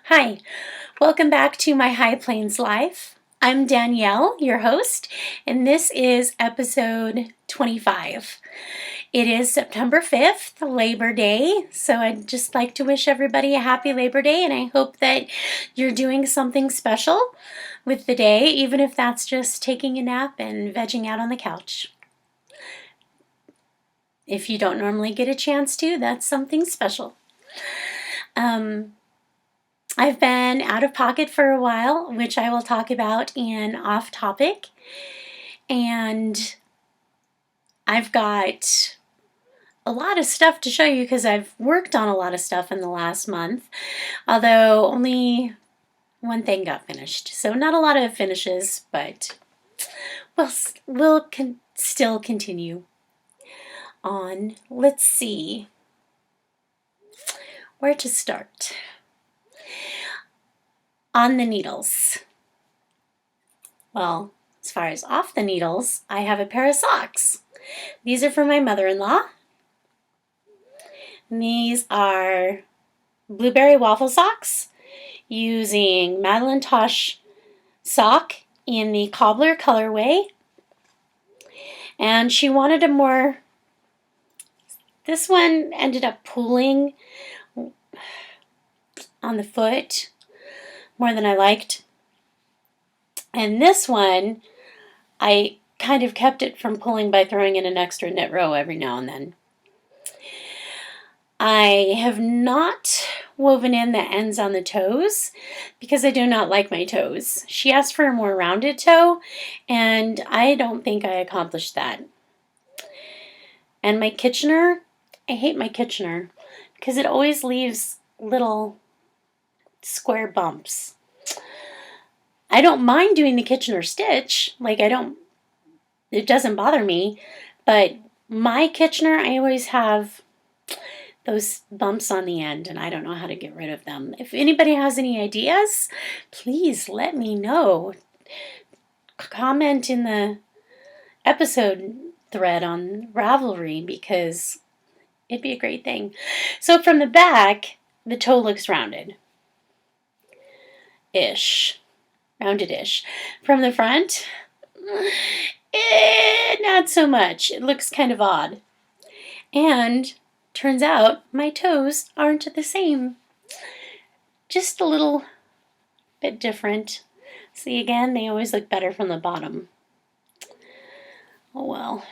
Hi, welcome back to my High Plains Life. I'm Danielle, your host, and this is episode 25. It is September 5th, Labor Day, so I'd just like to wish everybody a happy Labor Day, and I hope that you're doing something special with the day, even if that's just taking a nap and vegging out on the couch. If you don't normally get a chance to, that's something special. I've been out of pocket for a while, which I will talk about in off topic. And I've got a lot of stuff to show you because I've worked on a lot of stuff in the last month, although only one thing got finished. So not a lot of finishes, but we'll still continue on. Let's see where to start. On the needles. Well, as far as off the needles, I have a pair of socks. These are for my mother-in-law. These are blueberry waffle socks using Madeline Tosh sock in the cobbler colorway. And she wanted a more, this one ended up pulling on the foot more than I liked. And this one, I kind of kept it from pulling by throwing in an extra knit row every now and then. I have not woven in the ends on the toes because I do not like my toes. She asked for a more rounded toe, and I don't think I accomplished that. And my Kitchener, I hate my Kitchener because it always leaves little square bumps. I don't mind doing the Kitchener stitch, it doesn't bother me, but my Kitchener, I always have those bumps on the end, and I don't know how to get rid of them. If anybody has any ideas, please let me know. Comment in the episode thread on Ravelry because it'd be a great thing. So from the back, the toe looks rounded-ish. Rounded-ish. From the front, not so much. It looks kind of odd. And turns out my toes aren't the same. Just a little bit different. See, again, they always look better from the bottom. Oh well.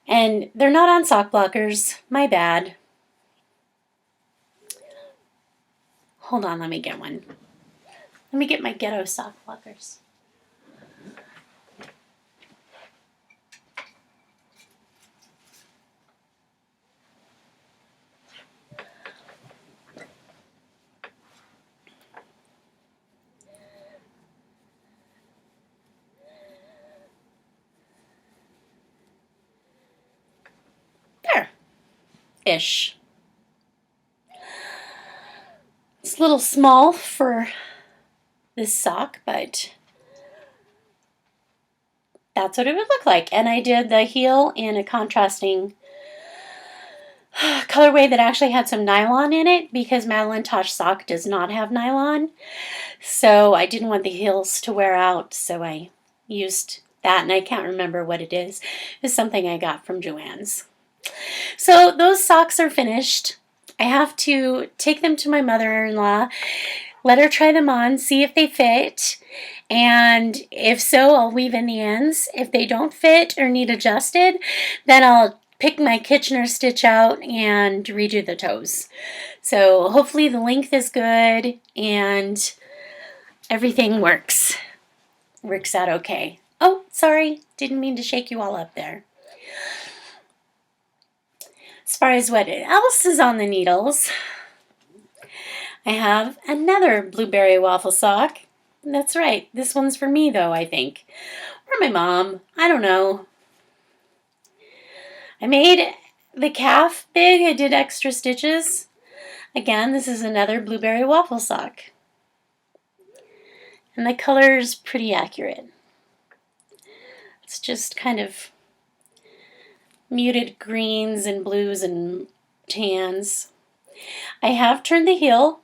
And they're not on sock blockers. My bad. Hold on, let me get one. Let me get my ghetto sock blockers. There. Ish. It's a little small for this sock, but that's what it would look like. And I did the heel in a contrasting colorway that actually had some nylon in it because Madeline Tosh sock does not have nylon. So I didn't want the heels to wear out, so I used that, and I can't remember what it is. It's something I got from Joann's. So those socks are finished. I have to take them to my mother-in-law, let her try them on, see if they fit, and if so, I'll weave in the ends. If they don't fit or need adjusted, then I'll pick my Kitchener stitch out and redo the toes. So hopefully the length is good and everything works out okay. Oh, sorry, didn't mean to shake you all up there. As far as what else is on the needles, I have another blueberry waffle sock. That's right, this one's for me though, I think. Or my mom, I don't know. I made the calf big, I did extra stitches. Again, this is another blueberry waffle sock. And the color is pretty accurate. It's just kind of muted greens and blues and tans. I have turned the heel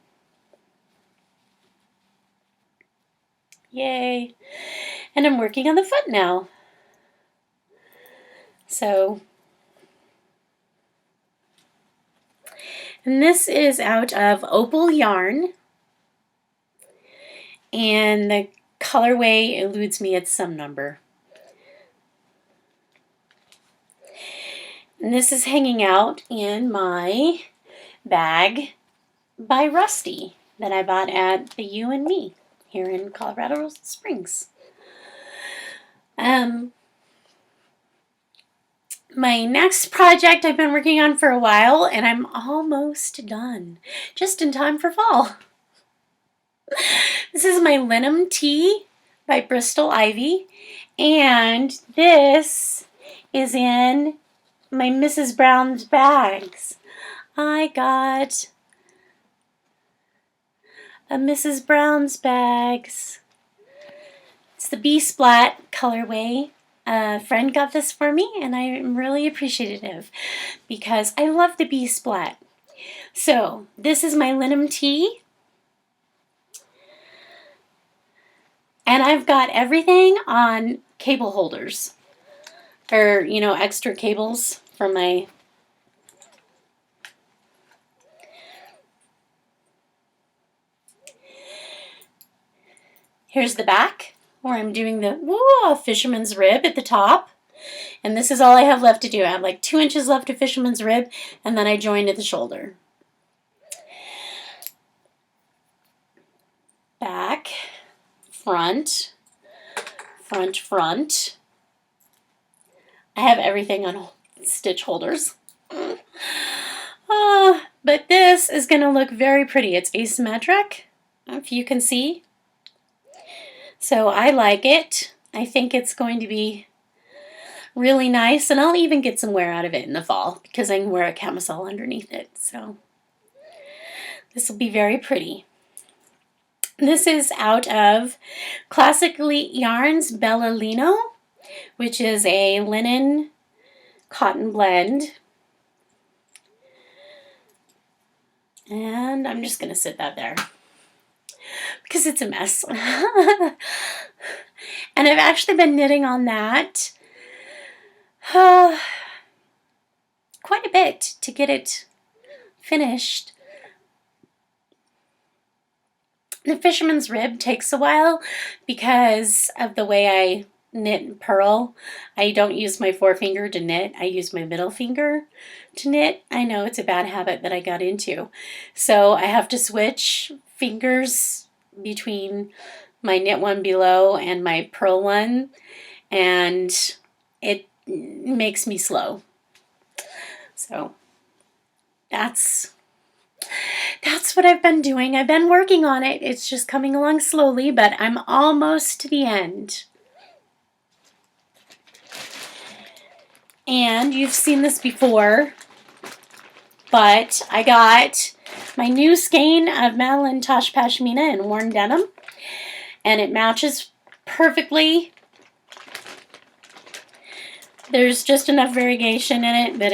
Yay. And I'm working on the foot now. So, and this is out of opal yarn. And the colorway eludes me, it's some number. And this is hanging out in my bag by Rusty that I bought at the You and Me here in Colorado Springs. My next project I've been working on for a while, and I'm almost done, just in time for fall. This is my Wenham T by Bristol Ivy, and this is in my Mrs. Brown's bags. I got a Mrs. Brown's bags. It's the Bee Splat colorway. A friend got this for me, and I'm really appreciative because I love the Bee Splat. So this is my Wenham T. And I've got everything on cable holders, or, you know, extra cables for my... Here's the back, where I'm doing the Fisherman's Rib at the top. And this is all I have left to do. I have like 2 inches left of Fisherman's Rib, and then I join at the shoulder. Back, front, front, front. I have everything on stitch holders. But this is going to look very pretty. It's asymmetric, if you can see. So I like it. I think it's going to be really nice, and I'll even get some wear out of it in the fall because I can wear a camisole underneath it. So this will be very pretty. This is out of Classic Elite Yarns Bella Lino, which is a linen cotton blend. And I'm just going to sit that there because it's a mess. And I've actually been knitting on that quite a bit to get it finished. The Fisherman's Rib takes a while because of the way I knit and purl. I don't use my forefinger to knit. I use my middle finger to knit. I know it's a bad habit that I got into. So I have to switch fingers between my knit one below and my purl one, and it makes me slow. So that's what I've been doing. I've been working on it. It's just coming along slowly, but I'm almost to the end. And you've seen this before, but I got my new skein of Madeline Tosh Pashmina in worn denim, and it matches perfectly. There's just enough variegation in it that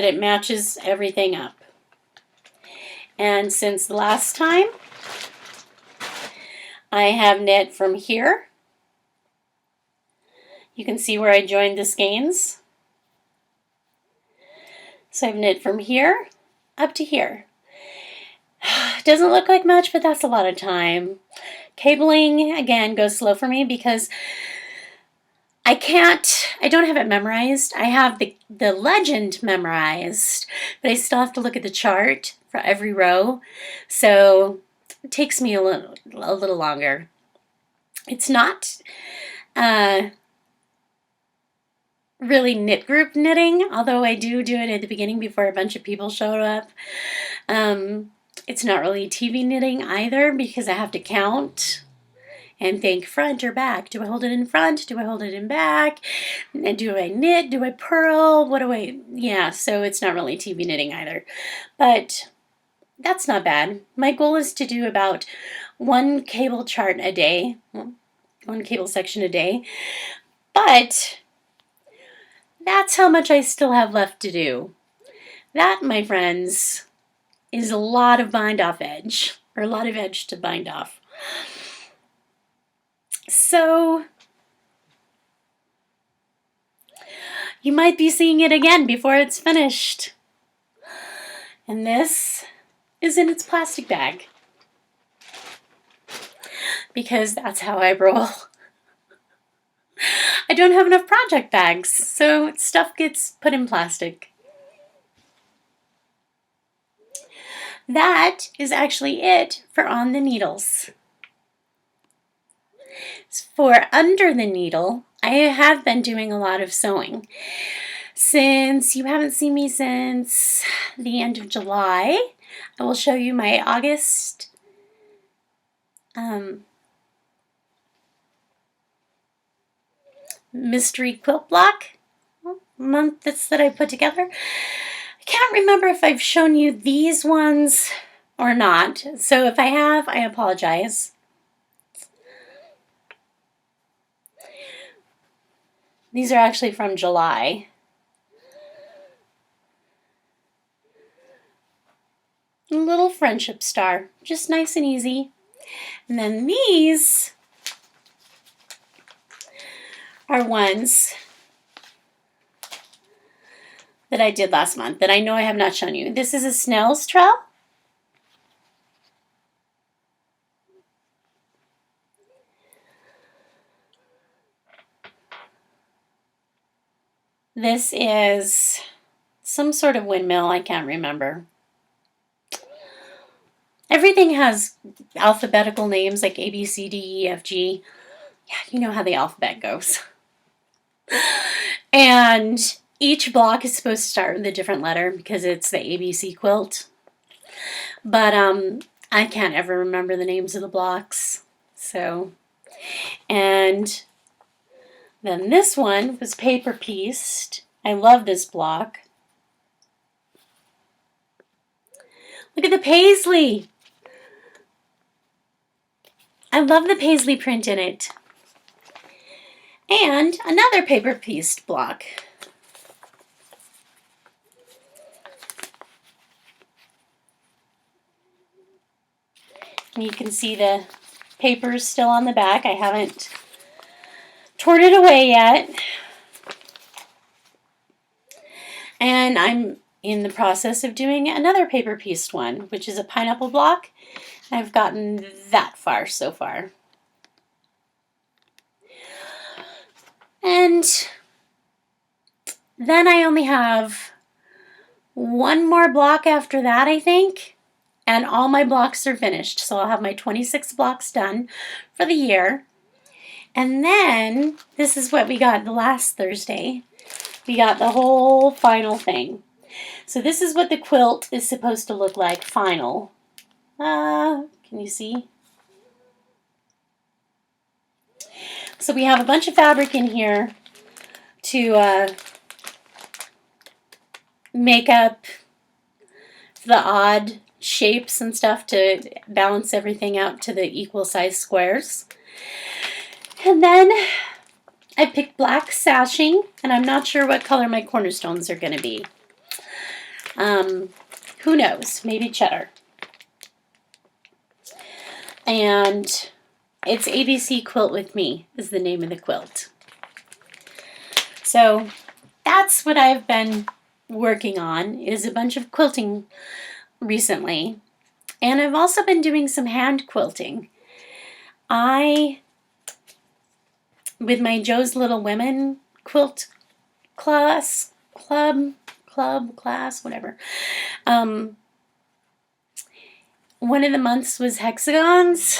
it matches everything up. And since the last time, I have knit from here. You can see where I joined the skeins. So I've knit from here up to here. Doesn't look like much, but that's a lot of time. Cabling, again, goes slow for me because I don't have it memorized. I have the legend memorized, but I still have to look at the chart for every row. So it takes me a little longer. It's not really knit group knitting, although I do it at the beginning before a bunch of people show up. It's not really TV knitting either because I have to count and think front or back. Do I hold it in front? Do I hold it in back? And do I knit? Do I purl? Yeah, so it's not really TV knitting either. But that's not bad. My goal is to do about 1 cable chart a day, 1 cable section a day. But that's how much I still have left to do. That, my friends, is a lot of bind off edge, or a lot of edge to bind off. So you might be seeing it again before it's finished. And this is in its plastic bag, because that's how I roll. I don't have enough project bags, so stuff gets put in plastic. That is actually it for on the needles. For under the needle, I have been doing a lot of sewing. Since you haven't seen me since the end of July, I will show you my August mystery quilt block months that I put together. I can't remember if I've shown you these ones or not, so if I have, I apologize. These are actually from July. A little friendship star, just nice and easy. And then these are ones that I did last month that I know I have not shown you. This is a snail's trail. This is some sort of windmill, I can't remember. Everything has alphabetical names like A, B, C, D, E, F, G. Yeah, you know how the alphabet goes. And each block is supposed to start with a different letter because it's the ABC quilt. But I can't ever remember the names of the blocks. So, and then this one was paper pieced. I love this block. Look at the paisley. I love the paisley print in it. And another paper pieced block. And you can see the papers still on the back. I haven't torn it away yet. And I'm in the process of doing another paper pieced one, which is a pineapple block. I've gotten that far so far. And then I only have one more block after that, I think. And all my blocks are finished. So I'll have my 26 blocks done for the year. And then, this is what we got the last Thursday. We got the whole final thing. So this is what the quilt is supposed to look like, final. Can you see? So we have a bunch of fabric in here to make up the odd shapes and stuff to balance everything out to the equal size squares. And then I picked black sashing, and I'm not sure what color my cornerstones are going to be. Who knows? Maybe cheddar. And it's ABC Quilt with Me is the name of the quilt. So that's what I've been working on, is a bunch of quilting recently. And I've also been doing some hand quilting. With my Joe's Little Women quilt class, whatever. One of the months was hexagons,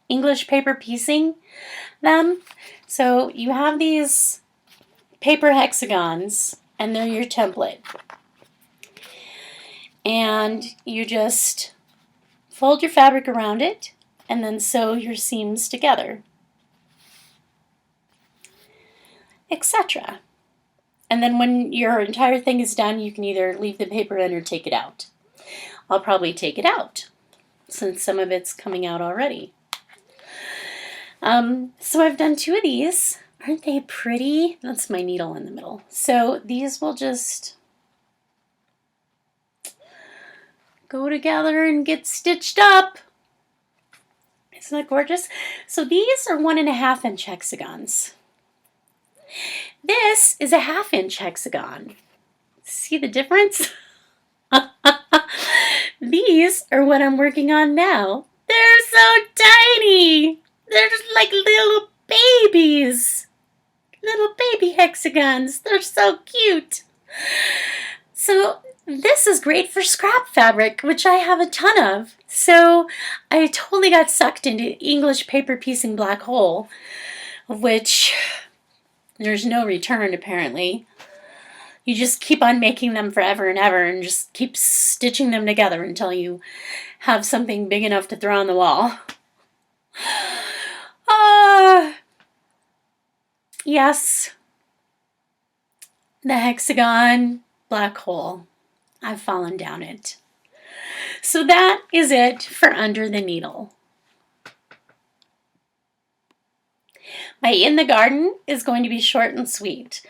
English paper piecing them. So you have these paper hexagons, and they're your template. And you just fold your fabric around it, and then sew your seams together, etc. And then when your entire thing is done, you can either leave the paper in or take it out. I'll probably take it out, since some of it's coming out already. So I've done 2 of these. Aren't they pretty? That's my needle in the middle. So these will just go together and get stitched up. Isn't that gorgeous? So these are 1.5-inch hexagons. This is a 1/2-inch hexagon. See the difference? These are what I'm working on now. They're so tiny. They're just like little babies. Little baby hexagons. They're so cute. So this is great for scrap fabric, which I have a ton of. So I totally got sucked into English paper piecing black hole, of which there's no return apparently. You just keep on making them forever and ever and just keep stitching them together until you have something big enough to throw on the wall. Yes, the hexagon black hole. I've fallen down it. So that is it for Under the Needle. My In the Garden is going to be short and sweet.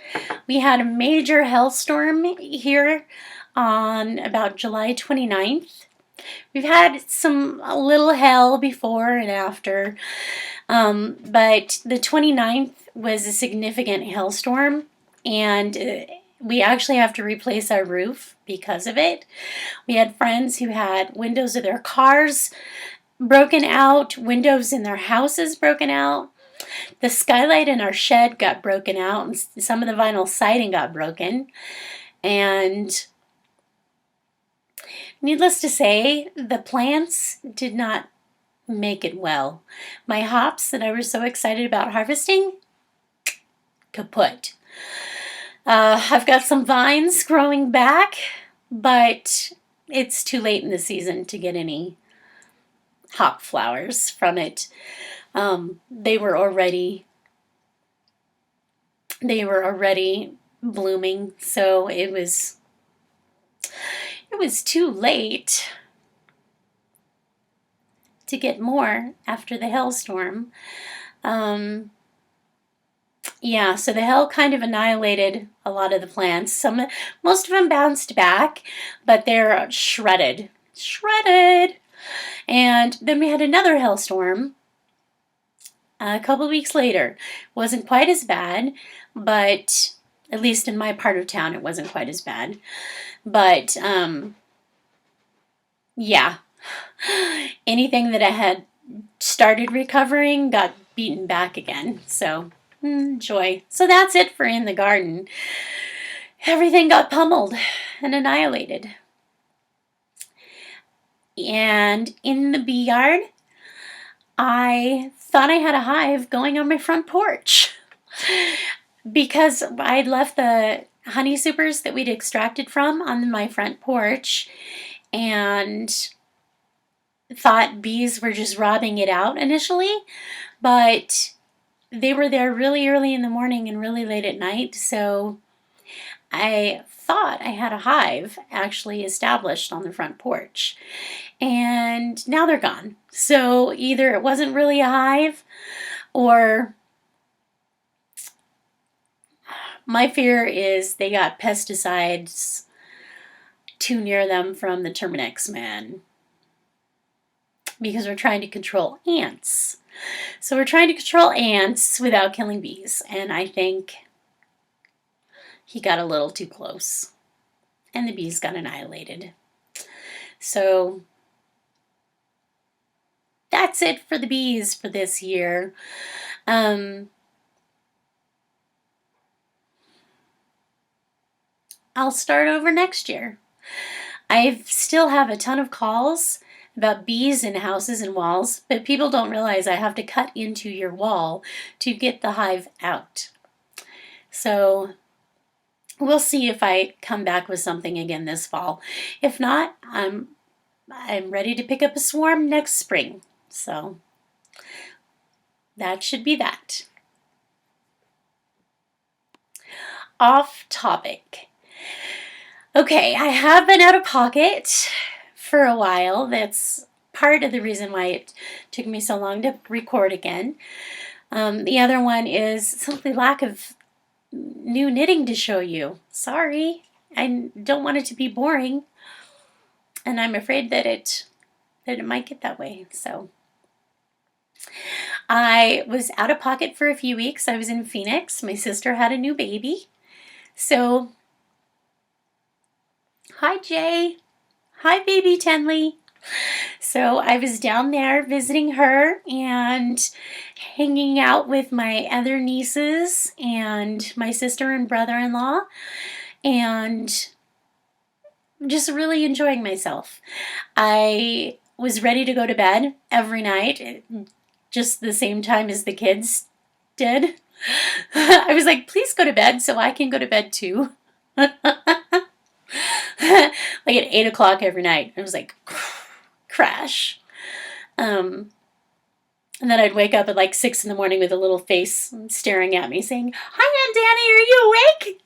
We had a major hailstorm here on about July 29th. We've had a little hail before and after, but the 29th was a significant hailstorm, and we actually have to replace our roof because of it. We had friends who had windows of their cars broken out, windows in their houses broken out. The skylight in our shed got broken out, and some of the vinyl siding got broken. And needless to say, the plants did not make it well. My hops that I was so excited about harvesting, kaput. I've got some vines growing back, but it's too late in the season to get any hop flowers from it. They were already blooming, so it was too late to get more after the hailstorm. Yeah, so the hail kind of annihilated a lot of the plants. Most of them bounced back, but they're shredded. And then we had another hailstorm a couple weeks later. Wasn't quite as bad, but at least in my part of town, it wasn't quite as bad. But yeah, anything that I had started recovering got beaten back again. So joy. So that's it for In the Garden. Everything got pummeled and annihilated. And in the bee yard, I thought I had a hive going on my front porch because I'd left the honey supers that we'd extracted from on my front porch and thought bees were just robbing it out initially, but they were there really early in the morning and really late at night, so I thought I had a hive actually established on the front porch. And now they're gone. So either it wasn't really a hive, or my fear is they got pesticides too near them from the Terminix man, because we're trying to control ants. So we're trying to control ants without killing bees, and I think he got a little too close, and the bees got annihilated. So that's it for the bees for this year. I'll start over next year. I still have a ton of calls about bees in houses and walls, but people don't realize I have to cut into your wall to get the hive out. So we'll see if I come back with something again this fall. If not, I'm ready to pick up a swarm next spring. So that should be that. Off topic. Okay, I have been out of pocket for a while. That's part of the reason why it took me so long to record again. The other one is simply lack of new knitting to show you. Sorry, I don't want it to be boring. And I'm afraid that it might get that way. So I was out of pocket for a few weeks. I was in Phoenix. My sister had a new baby. So, hi Jay. Hi baby Tenley. So I was down there visiting her and hanging out with my other nieces and my sister and brother-in-law and just really enjoying myself. I was ready to go to bed every night, just the same time as the kids did. I was like, please go to bed so I can go to bed too. Like at 8 o'clock every night. I was like, crash. And then I'd wake up at like 6 in the morning with a little face staring at me saying, hi, Aunt Danny, are you awake?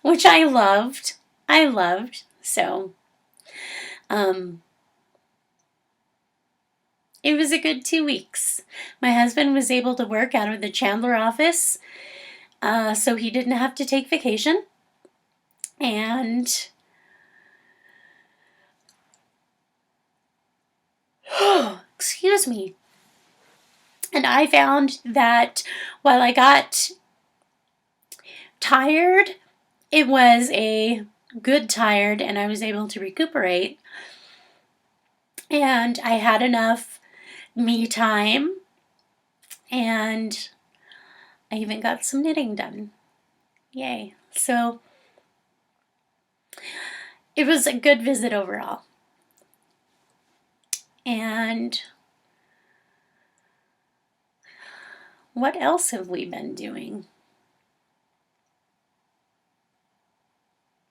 Which I loved. So, it was a good 2 weeks. My husband was able to work out of the Chandler office, so he didn't have to take vacation. And excuse me. And I found that while I got tired, it was a good tired, and I was able to recuperate. And I had enough me time, and I even got some knitting done. Yay. So it was a good visit overall. And what else have we been doing?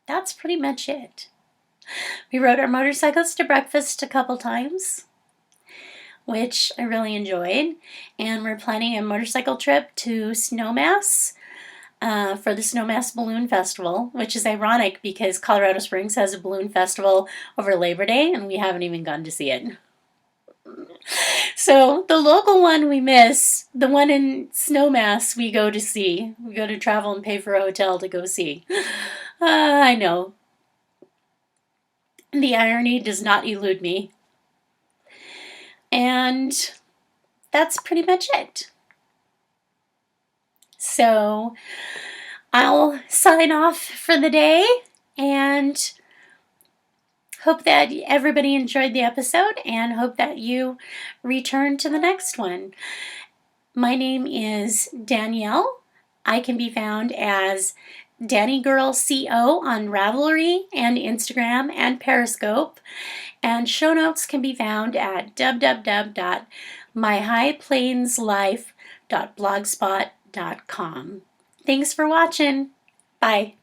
That's pretty much it. We rode our motorcycles to breakfast a couple times, which I really enjoyed. And we're planning a motorcycle trip to Snowmass for the Snowmass Balloon Festival, which is ironic because Colorado Springs has a balloon festival over Labor Day, and we haven't even gone to see it. So the local one we miss, the one in Snowmass we go to see. We go to travel and pay for a hotel to go see. I know. The irony does not elude me. And that's pretty much it. So I'll sign off for the day and hope that everybody enjoyed the episode and hope that you return to the next one. My name is Danielle. I can be found as DannyGirlCO on Ravelry and Instagram and Periscope. And show notes can be found at www.myhighplainslife.blogspot.com. Thanks for watching. Bye.